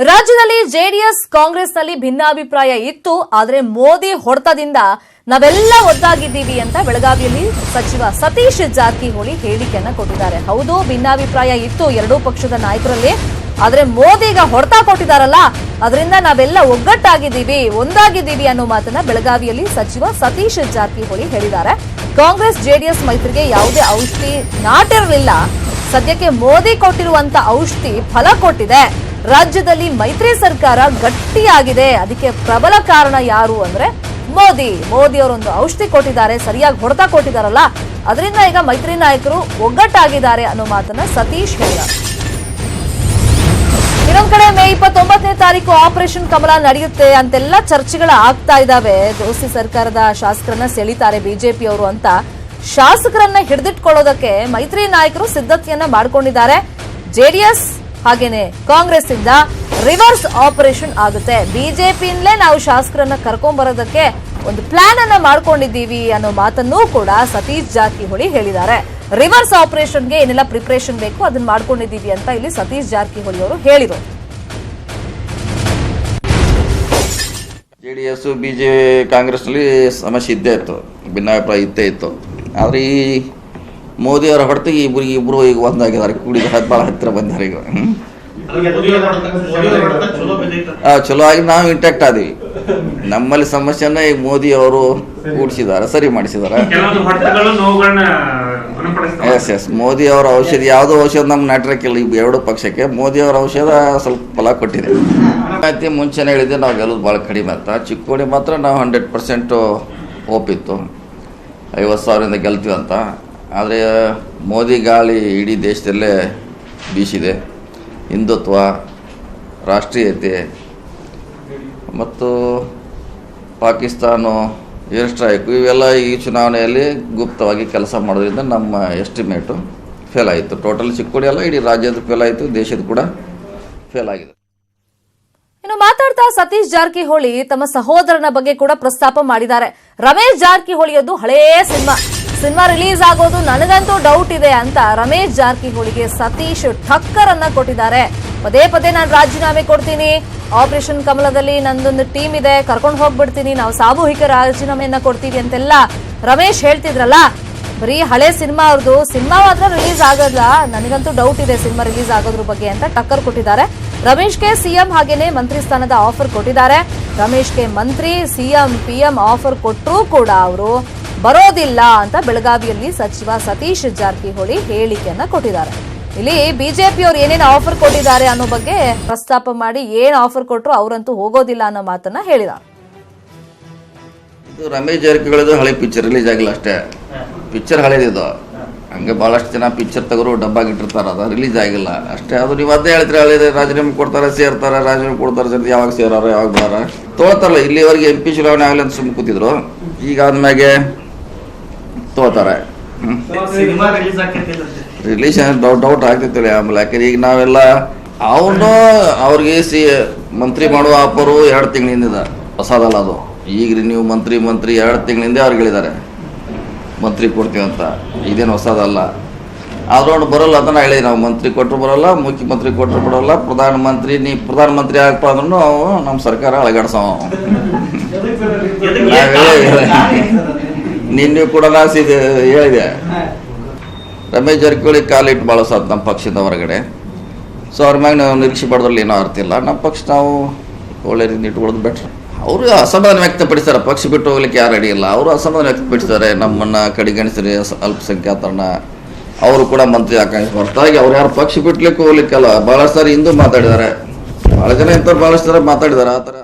ರಾಜ್ಯದಲ್ಲಿ ಜೆಡಿಎಸ್ ಕಾಂಗ್ರೆಸ್ನಲ್ಲಿ ಭಿನ್ನಾಭಿಪ್ರಾಯ ಇತ್ತು. ಆದರೆ ಮೋದಿ ಹೊಡೆತದಿಂದ ನಾವೆಲ್ಲ ಒದ್ದಾಗಿದ್ದೀವಿ ಅಂತ ಬೆಳಗಾವಿಯಲ್ಲಿ ಸಚಿವ ಸತೀಶ್ ಜಾರಕಿಹೊಳಿ ಹೇಳಿಕೆಯನ್ನ ಕೊಟ್ಟಿದ್ದಾರೆ. ಹೌದು, ಭಿನ್ನಾಭಿಪ್ರಾಯ ಇತ್ತು ಎರಡೂ ಪಕ್ಷದ ನಾಯಕರಲ್ಲಿ. ಆದರೆ ಮೋದಿಗ ಹೊಡೆತ ಕೊಟ್ಟಿದ್ದಾರಲ್ಲ, ಅದರಿಂದ ನಾವೆಲ್ಲ ಒಗ್ಗಟ್ಟಾಗಿದ್ದೀವಿ, ಒಂದಾಗಿದ್ದೀವಿ ಅನ್ನೋ ಮಾತನ್ನ ಬೆಳಗಾವಿಯಲ್ಲಿ ಸಚಿವ ಸತೀಶ್ ಜಾರಕಿಹೊಳಿ ಹೇಳಿದ್ದಾರೆ. ಕಾಂಗ್ರೆಸ್ ಜೆಡಿಎಸ್ ಮೈತ್ರಿಗೆ ಯಾವುದೇ ಔಷಧಿ ನಾಟಿರಲಿಲ್ಲ. ಸದ್ಯಕ್ಕೆ ಮೋದಿ ಕೊಟ್ಟಿರುವಂತ ಔಷಧಿ ಫಲ ಕೊಟ್ಟಿದೆ. ರಾಜ್ಯದಲ್ಲಿ ಮೈತ್ರಿ ಸರ್ಕಾರ ಗಟ್ಟಿಯಾಗಿದೆ. ಅದಕ್ಕೆ ಪ್ರಬಲ ಕಾರಣ ಯಾರು ಅಂದ್ರೆ ಮೋದಿ ಅವರೊಂದು ಔಷಧಿ ಕೊಟ್ಟಿದ್ದಾರೆ, ಸರಿಯಾಗಿ ಹೊಡೆತ ಕೊಟ್ಟಿದ್ದಾರಲ್ಲ, ಅದರಿಂದ ಈಗ ಮೈತ್ರಿ ನಾಯಕರು ಒಗ್ಗಟ್ಟಾಗಿದ್ದಾರೆ ಅನ್ನೋ ಮಾತನ್ನ ಸತೀಶ್ ಹೇಳಿದ್ದಾರೆ. ಇನ್ನೊಂದ್ ಕಡೆ ಮೇ 29ನೇ ತಾರೀಕು ಆಪರೇಷನ್ ಕಮಲ ನಡೆಯುತ್ತೆ ಅಂತೆಲ್ಲ ಚರ್ಚೆಗಳು ಆಗ್ತಾ ಇದಾವೆ. ದೋಸ್ತಿ ಸರ್ಕಾರದ ಶಾಸಕರನ್ನ ಸೆಳಿತಾರೆ ಬಿಜೆಪಿಯವರು ಅಂತ ಶಾಸಕರನ್ನ ಹಿಡಿದಿಟ್ಕೊಳ್ಳೋದಕ್ಕೆ ಮೈತ್ರಿ ನಾಯಕರು ಸಿದ್ಧತೆಯನ್ನ ಮಾಡಿಕೊಂಡಿದ್ದಾರೆ. ಜೆಡಿಎಸ್ ಹಾಗೇನೆ ಕಾಂಗ್ರೆಸ್ ಇಂದ ರಿವರ್ಸ್ ಆಪರೇಷನ್ ಆಗುತ್ತೆ. ಬಿಜೆಪಿಯಿಂದಲೇ ನಾವು ಶಾಸಕರನ್ನ ಕರ್ಕೊಂಡ್ ಬರೋದಕ್ಕೆ ಒಂದು ಪ್ಲಾನ್ ಅನ್ನ ಮಾಡ್ಕೊಂಡಿದ್ದೀವಿ ಅನ್ನೋ ಮಾತನ್ನೂ ಕೂಡ ಸತೀಶ್ ಜಾರಕಿಹೊಳಿ ಹೇಳಿದ್ದಾರೆ. ರಿವರ್ಸ್ ಆಪರೇಷನ್ಗೆ ಏನೆಲ್ಲ ಪ್ರಿಪರೇಷನ್ ಬೇಕು ಅದನ್ನ ಮಾಡ್ಕೊಂಡಿದ್ದೀವಿ ಅಂತ ಇಲ್ಲಿ ಸತೀಶ್ ಜಾರಕಿಹೊಳಿ ಅವರು ಹೇಳಿದರು. ಜೆಡಿಎಸ್ ಕಾಂಗ್ರೆಸ್ನಲ್ಲಿ ಸಮಸ್ಯೆ ಇದ್ದೇ ಇತ್ತು, ಭಿನ್ನಾಭಿಪ್ರಾಯ ಇದ್ದೇ ಇತ್ತು. ಆದರೆ ಈ ಮೋದಿ ಅವರ ಹೊಡೆತಿಗೆ ಇಬ್ಬರು ಈಗ ಒಂದಾಗಿದ್ದಾರೆ, ಕೂಡಿ ಭಾಳ ಹತ್ತಿರ ಬಂದಾರೆ. ಈಗ ಚಲೋ ಆಗಿ ನಾವು ಇಂಟ್ಯಾಕ್ಟ್ ಆದೀವಿ. ನಮ್ಮಲ್ಲಿ ಸಮಸ್ಯೆನ ಈಗ ಮೋದಿ ಅವರು ಕೂಡಿಸಿದ್ದಾರೆ, ಸರಿ ಮಾಡಿಸಿದ್ದಾರೆ. ಎಸ್ ಮೋದಿ ಅವರ ಔಷಧ, ಯಾವುದೋ ಔಷಧ ನಮ್ಗೆ ನಾಟಿರಕ್ಕಿಲ್ಲ. ಈಗ ಎರಡು ಪಕ್ಷಕ್ಕೆ ಮೋದಿ ಅವರ ಔಷಧ ಸ್ವಲ್ಪ ಫಲ ಕೊಟ್ಟಿದೆ. ಅತಿ ಮುಂಚೆನೇ ಹೇಳಿದ್ದೆ ನಾವು ಗೆಲ್ಲೋದು ಭಾಳ ಕಡಿಮೆ ಅಂತ. ಚಿಕ್ಕೋಡಿ ಮಾತ್ರ ನಾವು 100% ಒಪ್ಪಿತ್ತು, 50,000 ಗೆಲ್ತೀವಿ ಅಂತ. ಆದರೆ ಮೋದಿ ಗಾಳಿ ಇಡೀ ದೇಶದಲ್ಲೇ ಬೀಸಿದೆ. ಹಿಂದುತ್ವ, ರಾಷ್ಟ್ರೀಯತೆ ಮತ್ತು ಪಾಕಿಸ್ತಾನ ಏರ್ ಸ್ಟ್ರೈಕು ಇವೆಲ್ಲ ಈ ಚುನಾವಣೆಯಲ್ಲಿ ಗುಪ್ತವಾಗಿ ಕೆಲಸ ಮಾಡೋದ್ರಿಂದ ನಮ್ಮ ಎಸ್ಟಿಮೇಟು ಫೇಲ್ ಆಯಿತು. ಟೋಟಲ್ ಚಿಕ್ಕೋಡಿ ಅಲ್ಲ, ಇಡೀ ರಾಜ್ಯದ ಫೇಲ್ ಆಯಿತು, ದೇಶದ ಕೂಡ ಫೇಲ್ ಆಗಿದೆ. ಇನ್ನು ಮಾತಾಡ್ತಾ ಸತೀಶ್ ಜಾರಕಿಹೊಳಿ ತಮ್ಮ ಸಹೋದರನ ಬಗ್ಗೆ ಕೂಡ ಪ್ರಸ್ತಾಪ ಮಾಡಿದ್ದಾರೆ. ರಮೇಶ್ ಜಾರಕಿಹೊಳಿಯದ್ದು ಹಳೇ ಸಿನಿಮಾ ರಿಲೀಸ್ ಆಗೋದು ನನಗಂತೂ ಡೌಟ್ ಇದೆ ಅಂತ ರಮೇಶ್ ಜಾರಕಿಹೊಳಿಗೆ ಸತೀಶ್ ಠಕ್ಕರ್ ಅನ್ನ ಕೊಟ್ಟಿದ್ದಾರೆ. ಪದೇ ಪದೇ ನಾನು ರಾಜೀನಾಮೆ ಕೊಡ್ತೀನಿ, ಆಪರೇಷನ್ ಕಮಲದಲ್ಲಿ ನಂದೊಂದು ಟೀಮ್ ಇದೆ, ಕರ್ಕೊಂಡು ಹೋಗ್ಬಿಡ್ತೀನಿ, ನಾವು ಸಾಮೂಹಿಕ ರಾಜೀನಾಮೆಯನ್ನ ಕೊಡ್ತೀವಿ ಅಂತೆಲ್ಲ ರಮೇಶ್ ಹೇಳ್ತಿದ್ರಲ್ಲ. ಬರೀ ಹಳೆ ಸಿನಿಮಾ ಅವ್ರದ್ದು ಸಿನಿಮಾ ಮಾತ್ರ ರಿಲೀಸ್ ಆಗೋಲ್ಲ, ನನಗಂತೂ ಡೌಟ್ ಇದೆ ಸಿನಿಮಾ ರಿಲೀಸ್ ಆಗೋದ್ರ ಬಗ್ಗೆ ಅಂತ ಟಕ್ಕರ್ ಕೊಟ್ಟಿದ್ದಾರೆ. ರಮೇಶ್ಗೆ ಸಿಎಂ ಹಾಗೇನೆ ಮಂತ್ರಿ ಸ್ಥಾನದ ಆಫರ್ ಕೊಟ್ಟಿದ್ದಾರೆ. ರಮೇಶ್ಗೆ ಮಂತ್ರಿ, ಸಿಎಂ, ಪಿಎಂ ಆಫರ್ ಕೊಟ್ಟರೂ ಕೂಡ ಅವರು ಬರೋದಿಲ್ಲ ಅಂತ ಬೆಳಗಾವಿಯಲ್ಲಿ ಸಚಿವ ಸತೀಶ್ ಜಾರಕಿಹೊಳಿ ಹೇಳಿಕೆಯನ್ನ ಕೊಟ್ಟಿದ್ದಾರೆ. ಇಲ್ಲಿ ಬಿಜೆಪಿಯವರು ಏನೇನು ಆಫರ್ ಕೊಟ್ಟಿದ್ದಾರೆ ಅನ್ನೋ ಬಗ್ಗೆ ಪ್ರಸ್ತಾಪ ಮಾಡಿ ಏನ್ ಆಫರ್ ಕೊಟ್ಟರು ಅವರಂತೂ ಹೋಗೋದಿಲ್ಲ ಅನ್ನೋ ಮಾತನ್ನ ಹೇಳಿದ್ದಾರೆ. ಇದು ರಮೇಶ್ ಜಾರಕಿಹೊಳಿದು ಹಳೆ ಪಿಕ್ಚರ್ ರಿಲೀಸ್ ಆಗಿಲ್ಲ ಅಷ್ಟೇ. ಪಿಕ್ಚರ್ ಹಳೇದಿದ್ದು, ಹಂಗೆ ಭಾಳಷ್ಟು ಜನ ಪಿಕ್ಚರ್ ತಗೋರು ಡಬ್ಬಾಗಿಟ್ಟಿರ್ತಾರೆ, ಅದು ರಿಲೀಸ್ ಆಗಿಲ್ಲ ಅಷ್ಟೇ. ಅದು ನೀವು ಅದೇ ಹೇಳ್ತೀರಿ, ಹಳೇದು ರಾಜೀನಾಮೆ ಕೊಡ್ತಾರೆ, ಸೇರ್ತಾರೆ, ರಾಜೀನಾಮೆ ಕೊಡ್ತಾರೆ, ಸರಿ ಯಾವಾಗ ಸೇರಾರ ಯಾವಾಗ ಬರಾರ ತೋತಾರಲ್ಲ. ಇಲ್ಲಿವರೆಗೆ MP ಚುನಾವಣೆ ಆಗಲಿ ಅಂತ ಸುಮ್ಮನೆ ಕೂತಿದ್ರು, ಈಗ ಆದ್ಮ್ಯಾಗೆ ತೋತಾರೆ. ರಿಲೀಸ್ ಡೌಟ್ ಆಗ್ತಿತ್ತು ಆಮೇಲೆ. ಯಾಕಂದ್ರೆ ಈಗ ನಾವೆಲ್ಲ ಅವನು ಅವ್ರಿಗೆ ಮಂತ್ರಿ ಮಾಡುವ ಆಫರು 2 ತಿಂಗಳಿಂದ ಹೊಸದಲ್ಲ ಅದು. ಈಗ ನೀವು ಮಂತ್ರಿ 2 ತಿಂಗಳಿಂದ ಅವ್ರಿಗೆ ಹೇಳಿದ್ದಾರೆ ಮಂತ್ರಿ ಕೊಡ್ತೀವಿ ಅಂತ, ಇದೇನು ಹೊಸದಲ್ಲ. ಆದ್ರೂ ಬರೋಲ್ಲ ಅಂತ ನಾ ಹೇಳಿದ್ವಿ. ನಾವು ಮಂತ್ರಿ ಕೊಟ್ಟರು ಬರೋಲ್ಲ, ಮುಖ್ಯಮಂತ್ರಿ ಕೊಟ್ಟರು ಬರೋಲ್ಲ, ಪ್ರಧಾನಮಂತ್ರಿ ಆಗ್ತಾ ಅಂದ್ರೂ ನಾವು ನಮ್ಮ ಸರ್ಕಾರ ಅಳಗಾಡ್ಸೋ. ನಿನ್ನೆ ಕೂಡ ಹೇಳಿದೆ, ರಮೇಶ್ ಜಾರಕಿಹೊಳಿ ಕಾಲಿಟ್ಟು ಭಾಳ ಸಾಧ್ಯ ನಮ್ಮ ಪಕ್ಷದ ಹೊರಗಡೆ. ಸೊ ಅವ್ರ ಮ್ಯಾಗ ನಾವು ನಿರೀಕ್ಷೆ ಪಡೆದ್ರಲ್ಲಿ ಏನೋ ಅರ್ಥ ಇಲ್ಲ. ನಮ್ಮ ಪಕ್ಷ ನಾವು ಒಳ್ಳೆ ರೀತಿ ಇಟ್ಕೊಳ್ಳೋದು ಬೆಟ್ರ್. ಅವರು ಅಸಮಾಧಾನ ವ್ಯಕ್ತಪಡಿಸ್ತಾರೆ, ಪಕ್ಷ ಬಿಟ್ಟು ಹೋಗ್ಲಿಕ್ಕೆ ಯಾರು ಅಡಿ ಇಲ್ಲ. ಅವರು ಅಸಮಾಧಾನ ವ್ಯಕ್ತಪಡಿಸ್ತಾರೆ, ನಮ್ಮನ್ನು ಕಡೆಗಣಿಸಿರಿ ಅಲ್ಪಸಂಖ್ಯಾತರನ್ನ. ಅವರು ಕೂಡ ಮಂತ್ರಿ ಆಕಾಂಕ್ಷೆ ಹೊರತಾಗಿ ಅವ್ರು ಯಾರು ಪಕ್ಷ ಬಿಟ್ಲಿಕ್ಕೆ ಹೋಗ್ಲಿಕ್ಕಲ್ಲ. ಭಾಳ ಸಾರಿ ಹಿಂದೂ ಮಾತಾಡಿದ್ದಾರೆ, ಭಾಳ ಜನ ಇಂಥವ್ರು ಭಾಳಷ್ಟು ಜನ ಮಾತಾಡಿದ್ದಾರೆ. ಆ ಥರ